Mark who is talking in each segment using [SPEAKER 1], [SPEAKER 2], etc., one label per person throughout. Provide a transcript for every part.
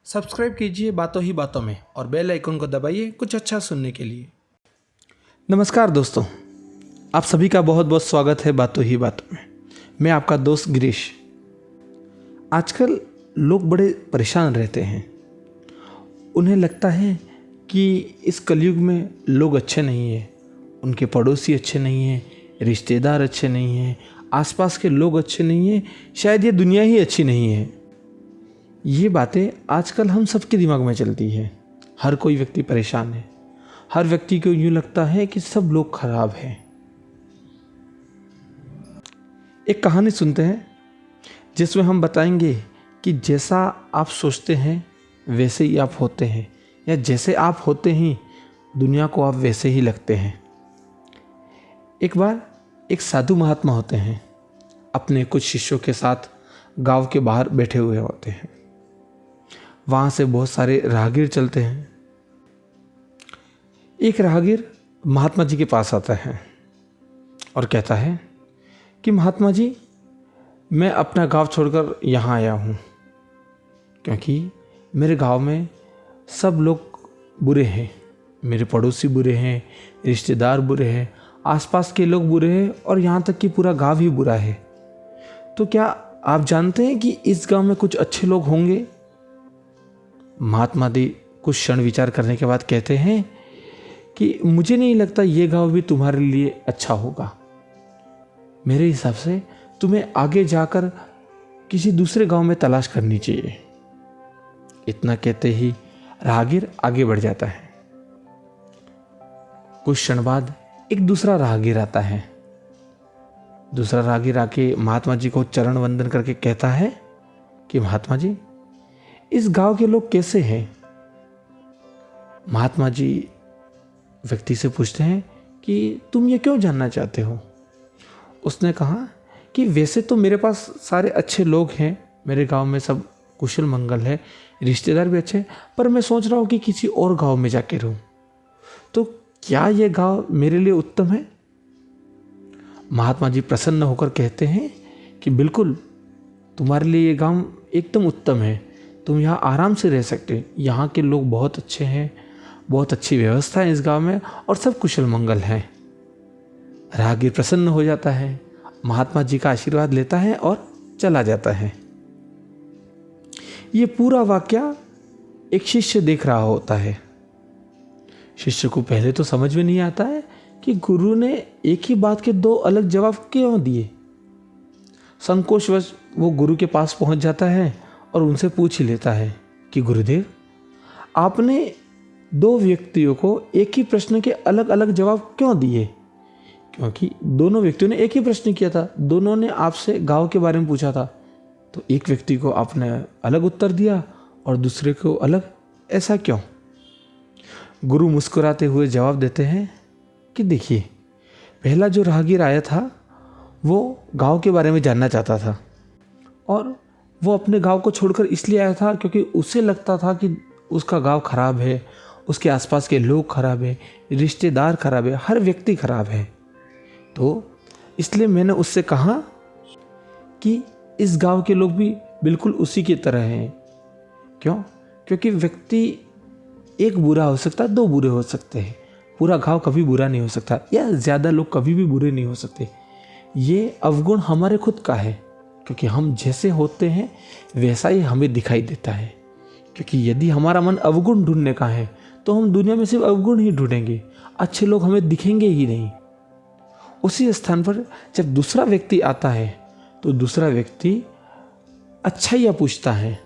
[SPEAKER 1] Subscribe कीजिए बातों ही बातों में और बेल आइकन को दबाइए कुछ अच्छा सुनने के लिए। नमस्कार दोस्तों, आप सभी का बहुत बहुत स्वागत है बातों ही बातों में। मैं आपका दोस्त गिरीश। आजकल लोग बड़े परेशान रहते हैं। उन्हें लगता है कि इस कलयुग में लोग अच्छे नहीं हैं, उनके पड़ोसी अच्छे नहीं हैं, रिश्तेदार अच्छे नहीं हैं, आसपास के लोग अच्छे नहीं हैं, शायद ये दुनिया ही अच्छी नहीं है। ये बातें आजकल हम सबके दिमाग में चलती है। हर कोई व्यक्ति परेशान है। हर व्यक्ति को यूँ लगता है कि सब लोग खराब हैं। एक कहानी सुनते हैं जिसमें हम बताएंगे कि जैसा आप सोचते हैं वैसे ही आप होते हैं, या जैसे आप होते हैं दुनिया को आप वैसे ही लगते हैं। एक बार एक साधु महात्मा होते हैं, अपने कुछ शिष्यों के साथ गांव के बाहर बैठे हुए होते हैं। वहाँ से बहुत सारे राहगीर चलते हैं। एक राहगीर महात्मा जी के पास आता है और कहता है कि महात्मा जी, मैं अपना गांव छोड़कर यहाँ आया हूँ क्योंकि मेरे गांव में सब लोग बुरे हैं। मेरे पड़ोसी बुरे हैं, रिश्तेदार बुरे हैं, आसपास के लोग बुरे हैं और यहाँ तक कि पूरा गांव ही बुरा है। तो क्या आप जानते हैं कि इस गांव में कुछ अच्छे लोग होंगे? महात्मा जी कुछ क्षण विचार करने के बाद कहते हैं कि मुझे नहीं लगता ये गांव भी तुम्हारे लिए अच्छा होगा। मेरे हिसाब से तुम्हें आगे जाकर किसी दूसरे गांव में तलाश करनी चाहिए। इतना कहते ही राहगीर आगे बढ़ जाता है। कुछ क्षण बाद एक दूसरा राहगीर आता है। दूसरा राहगीर आके महात्मा जी को चरण वंदन करके कहता है कि महात्मा जी, इस गांव के लोग कैसे हैं? महात्मा जी व्यक्ति से पूछते हैं कि तुम ये क्यों जानना चाहते हो? उसने कहा कि वैसे तो मेरे पास सारे अच्छे लोग हैं, मेरे गांव में सब कुशल मंगल है, रिश्तेदार भी अच्छे, पर मैं सोच रहा हूँ कि किसी और गांव में जाके रहूं। तो क्या ये गांव मेरे लिए उत्तम है? महात्मा जी प्रसन्न होकर कहते हैं कि बिल्कुल, तुम्हारे लिए ये गांव एकदम उत्तम है। तुम यहाँ आराम से रह सकते। यहाँ के लोग बहुत अच्छे हैं, बहुत अच्छी व्यवस्था है इस गांव में और सब कुशल मंगल हैं। राहगीर प्रसन्न हो जाता है, महात्मा जी का आशीर्वाद लेता है और चला जाता है। ये पूरा वाकया एक शिष्य देख रहा होता है। शिष्य को पहले तो समझ में नहीं आता है कि गुरु ने एक ही बात के दो अलग जवाब क्यों दिए। संकोचवश वो गुरु के पास पहुंच जाता है और उनसे पूछ ही लेता है कि गुरुदेव, आपने दो व्यक्तियों को एक ही प्रश्न के अलग अलग जवाब क्यों दिए? क्योंकि दोनों व्यक्तियों ने एक ही प्रश्न किया था, दोनों ने आपसे गांव के बारे में पूछा था, तो एक व्यक्ति को आपने अलग उत्तर दिया और दूसरे को अलग, ऐसा क्यों? गुरु मुस्कुराते हुए जवाब देते हैं कि देखिए, पहला जो राहगीर आया था वो गांव के बारे में जानना चाहता था और वो अपने गांव को छोड़कर इसलिए आया था क्योंकि उसे लगता था कि उसका गांव खराब है, उसके आसपास के लोग खराब है, रिश्तेदार खराब है, हर व्यक्ति खराब है। तो इसलिए मैंने उससे कहा कि इस गांव के लोग भी बिल्कुल उसी की तरह हैं। क्यों? क्योंकि व्यक्ति एक बुरा हो सकता है, दो बुरे हो सकते हैं, पूरा गांव कभी बुरा नहीं हो सकता, या ज़्यादा लोग कभी भी बुरे नहीं हो सकते। ये अवगुण हमारे खुद का है, क्योंकि हम जैसे होते हैं वैसा ही हमें दिखाई देता है। क्योंकि यदि हमारा मन अवगुण ढूंढने का है तो हम दुनिया में सिर्फ अवगुण ही ढूंढेंगे, अच्छे लोग हमें दिखेंगे ही नहीं। उसी स्थान पर जब दूसरा व्यक्ति आता है तो दूसरा व्यक्ति अच्छाइयाँ पूछता है,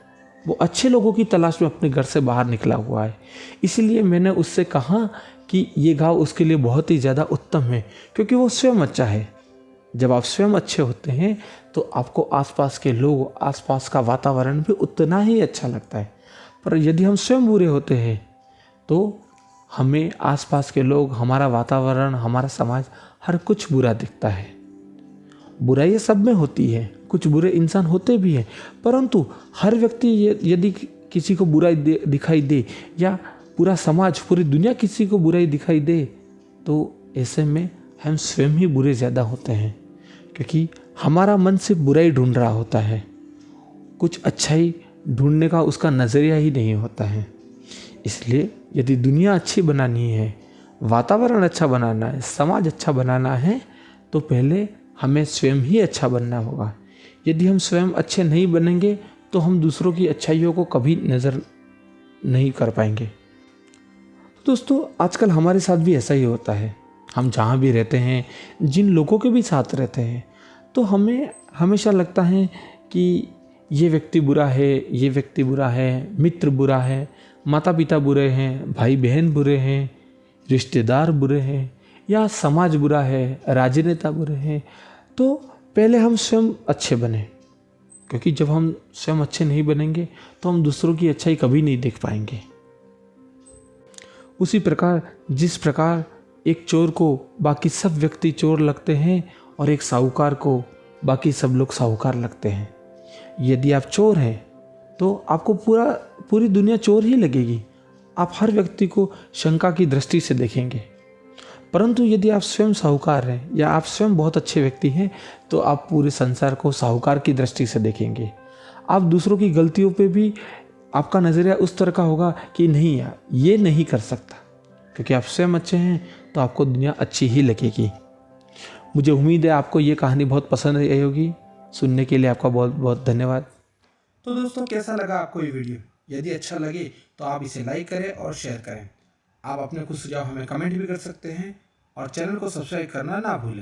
[SPEAKER 1] वो अच्छे लोगों की तलाश में अपने घर से बाहर निकला हुआ है। इसीलिए मैंने उससे कहा कि ये गाँव उसके लिए बहुत ही ज़्यादा उत्तम है, क्योंकि वो स्वयं अच्छा है। जब आप स्वयं अच्छे होते हैं तो आपको आसपास के लोग, आसपास का वातावरण भी उतना ही अच्छा लगता है। पर यदि हम स्वयं बुरे होते हैं तो हमें आसपास के लोग, हमारा वातावरण, हमारा समाज, हर कुछ बुरा दिखता है। बुराई सब में होती है, कुछ बुरे इंसान होते भी हैं, परंतु हर व्यक्ति यदि किसी को बुराई दिखाई दे, या पूरा समाज, पूरी दुनिया किसी को बुराई दिखाई दे, तो ऐसे में हम स्वयं ही बुरे ज़्यादा होते हैं, क्योंकि हमारा मन सिर्फ बुराई ढूंढ रहा होता है। कुछ अच्छाई ढूंढने का उसका नज़रिया ही नहीं होता है। इसलिए यदि दुनिया अच्छी बनानी है, वातावरण अच्छा बनाना है, समाज अच्छा बनाना है, तो पहले हमें स्वयं ही अच्छा बनना होगा। यदि हम स्वयं अच्छे नहीं बनेंगे तो हम दूसरों की अच्छाइयों को कभी नज़र नहीं कर पाएंगे। दोस्तों, आजकल हमारे साथ भी ऐसा ही होता है। हम जहाँ भी रहते हैं, जिन लोगों के भी साथ रहते हैं, तो हमें हमेशा लगता है कि ये व्यक्ति बुरा है, ये व्यक्ति बुरा है, मित्र बुरा है, माता पिता बुरे हैं, भाई बहन बुरे हैं, रिश्तेदार बुरे हैं, या समाज बुरा है, राजनेता बुरे हैं। तो पहले हम स्वयं अच्छे बने, क्योंकि जब हम स्वयं अच्छे नहीं बनेंगे तो हम दूसरों की अच्छाई कभी नहीं देख पाएंगे। उसी प्रकार जिस प्रकार एक चोर को बाकी सब व्यक्ति चोर लगते हैं और एक साहूकार को बाकी सब लोग साहूकार लगते हैं, यदि आप चोर हैं तो आपको पूरी दुनिया चोर ही लगेगी। आप हर व्यक्ति को शंका की दृष्टि से देखेंगे। परंतु यदि आप स्वयं साहूकार हैं या आप स्वयं बहुत अच्छे व्यक्ति हैं, तो आप पूरे संसार को साहूकार की दृष्टि से देखेंगे। आप दूसरों की गलतियों पे भी आपका नज़रिया उस तरह का होगा कि नहीं यार, ये नहीं कर सकता। क्योंकि आप स्वयं अच्छे हैं तो आपको दुनिया अच्छी ही लगेगी। मुझे उम्मीद है आपको ये कहानी बहुत पसंद आई होगी। सुनने के लिए आपका बहुत बहुत धन्यवाद।
[SPEAKER 2] तो दोस्तों, कैसा लगा आपको ये वीडियो? यदि अच्छा लगे तो आप इसे लाइक करें और शेयर करें। आप अपने कुछ सुझाव हमें कमेंट भी कर सकते हैं और चैनल को सब्सक्राइब करना ना भूलें।